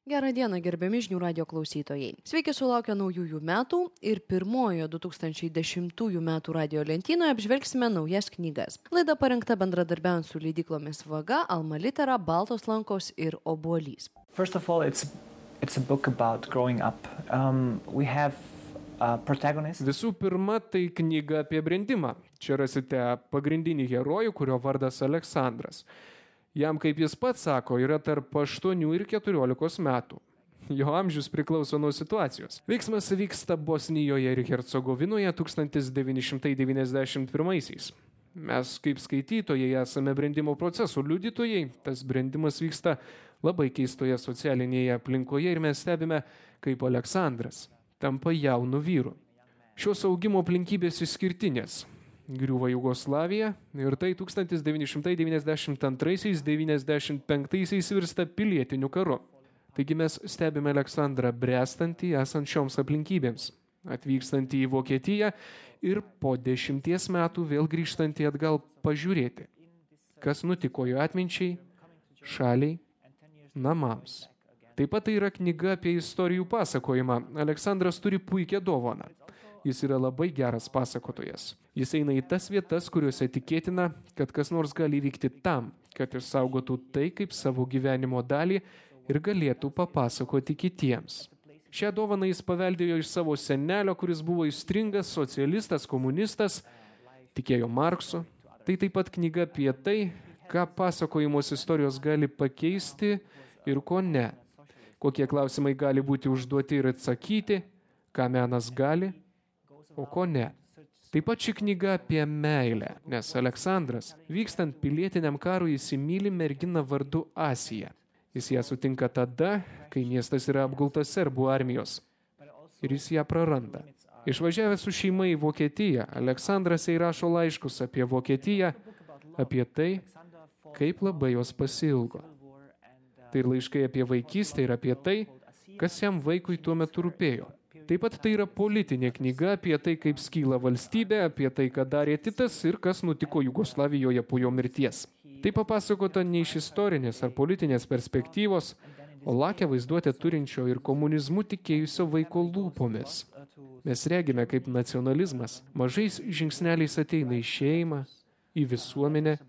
Gerą dieną, gerbiami žinių radio klausytojai. Sveiki sulaukę naujųjų metų ir pirmojo 2010 metų radio lentynoje apžvelgsime naujas knygas. Laida parengta bendradarbiaujant su leidyklomis Vaga, Alma Litera, Baltos lankos ir Obuolys. First of all, it's a book about growing up. We have a protagonist. Visų pirma, tai knyga apie brendimą. Čia rasite pagrindinį herojų, kurio vardas Aleksandras. Jam, kaip jis pats sako, yra tarp 8 ir 14 metų. Jo amžius priklauso nuo situacijos. Veiksmas vyksta Bosnijoje ir Hercegovinoje 1991-aisiais. Mes, kaip skaitytojai, esame brendimo procesų liudytojai. Tas brendimas vyksta labai keistoje socialinėje aplinkoje ir mes stebime, kaip Aleksandras tampa jaunu vyru. Šios augimo aplinkybės išskirtinės. Griūva Jugoslavija ir tai 1992-95 virsta pilietiniu karu. Taigi mes stebime Aleksandrą bręstantį esant šioms aplinkybėms, atvykstantį į Vokietiją ir po 10 metų vėl grįžtantį atgal pažiūrėti, kas nutiko jo atminčiai, šaliai, namams. Taip pat tai yra knyga apie istorijų pasakojimą. Aleksandras turi puikią dovaną. Jis yra labai geras pasakotojas. Jis eina į tas vietas, kuriuose tikėtina, kad kas nors gali įvykti tam, kad išsaugotų tai kaip savo gyvenimo dalį ir galėtų papasakoti kitiems. Šią dovaną jis paveldėjo iš savo senelio, kuris buvo aistringas socialistas, komunistas, tikėjo Marksu. Tai taip pat knyga apie tai, ką pasakojimos istorijos gali pakeisti ir ko ne. Kokie klausimai gali būti užduoti ir atsakyti, ką menas gali, o ko ne. Taip pat ši knyga apie meilę, nes Aleksandras, vykstant pilietiniam karui, įsimyli merginą vardu Asija. Jis ją sutinka tada, kai miestas yra apgultas serbų armijos. Ir jis ją praranda. Išvažiavęs su šeima į Vokietiją, Aleksandras įrašo laiškus apie Vokietiją, apie tai, kaip labai jos pasiilgo. Tai ir laiškai apie vaikystę ir apie tai, kas jam vaikui tuo metu rūpėjo. Taip pat tai yra politinė knyga apie tai, kaip skyla valstybė, apie tai, ką darė Titas ir kas nutiko Jugoslavijoje po jo mirties. Tai papasakota ne iš istorinės ar politinės perspektyvos, o lakią vaizduotę turinčio ir komunizmu tikėjusio vaiko lūpomis. Mes regime, kaip nacionalizmas mažais žingsneliais ateina į šeimą, į visuomenę,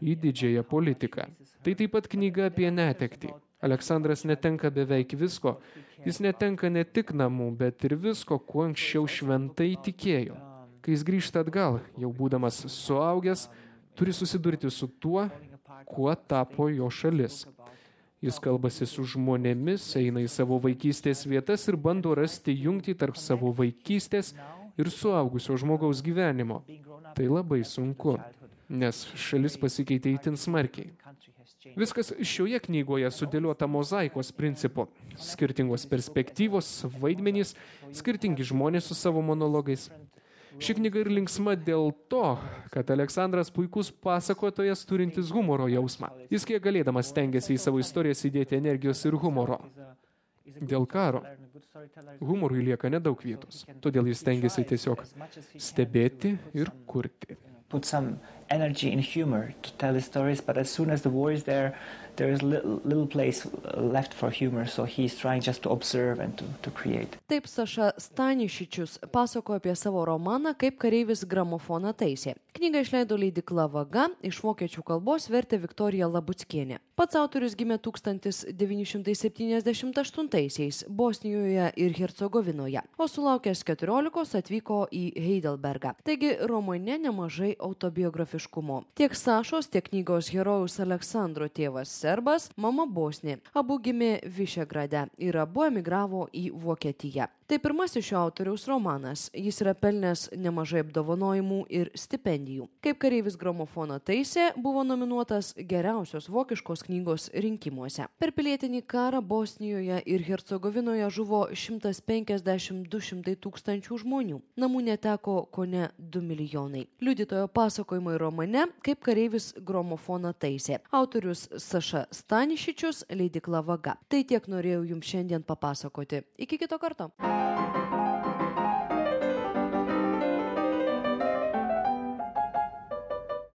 į didžiąją politiką. Tai taip pat knyga apie netektį. Aleksandras netenka beveik visko. Jis netenka ne tik namų, bet ir visko, kuo anksčiau šventai tikėjo. Kai jis grįžta atgal, jau būdamas suaugęs, turi susidurti su tuo, kuo tapo jo šalis. Jis kalbasi su žmonėmis, eina į savo vaikystės vietas ir bando rasti jungtį tarp savo vaikystės ir suaugusio žmogaus gyvenimo. Tai labai sunku, nes šalis pasikeitė itin smarkiai. Viskas šioje knygoje sudėliota mozaikos principu. Skirtingos perspektyvos, vaidmenys, skirtingi žmonės su savo monologais. Ši knyga ir linksma dėl to, kad Aleksandras puikus pasakotojas turintis humoro jausmą. Jis kiek galėdamas stengiasi į savo istorijas įdėti energijos ir humoro. Dėl karo humorui lieka nedaug vietos, todėl jis stengiasi tiesiog stebėti ir kurti. Put some energy in humor to tell the stories, but as soon as the war is there is little place left for humor, so he's trying just to observe and to create. Taip Saša Stanišičius pasakojo apie savo romaną Kaip kareivis gramofoną taisė. Knygą išleido leidykla Vaga, iš vokiečių kalbos vertė Viktorija Labuckienė. Pats autorius gimė 1978-aisiais Bosnijoje ir Hercegovinoje, o sulaukęs 14 atvyko į Heidelbergą. Taigi romane nemažai autobiografiškumo. Tiek Sašos, tiek knygos herojaus Aleksandro tėvas serbas, mama bosnė. Abu gimė Višegrade ir abu emigravo į Vokietiją. Tai pirmasis šio autoriaus romanas. Jis yra pelnęs nemažai apdovanojimų ir stipendijų. Kaip kareivis gramofoną taisė buvo nominuotas geriausios vokiškos knygos rinkimuose. Per pilietinį karą Bosnijoje ir Hercegovinoje žuvo 150-200 tūkstančių žmonių. Namų neteko kone 2 milijonai. Liudytojo pasakojimai romane Kaip kareivis gramofoną taisė. Autorius Saša Stanišičius, leidykla Vaga. Tai tiek norėjau jums šiandien papasakoti. Iki kito karto.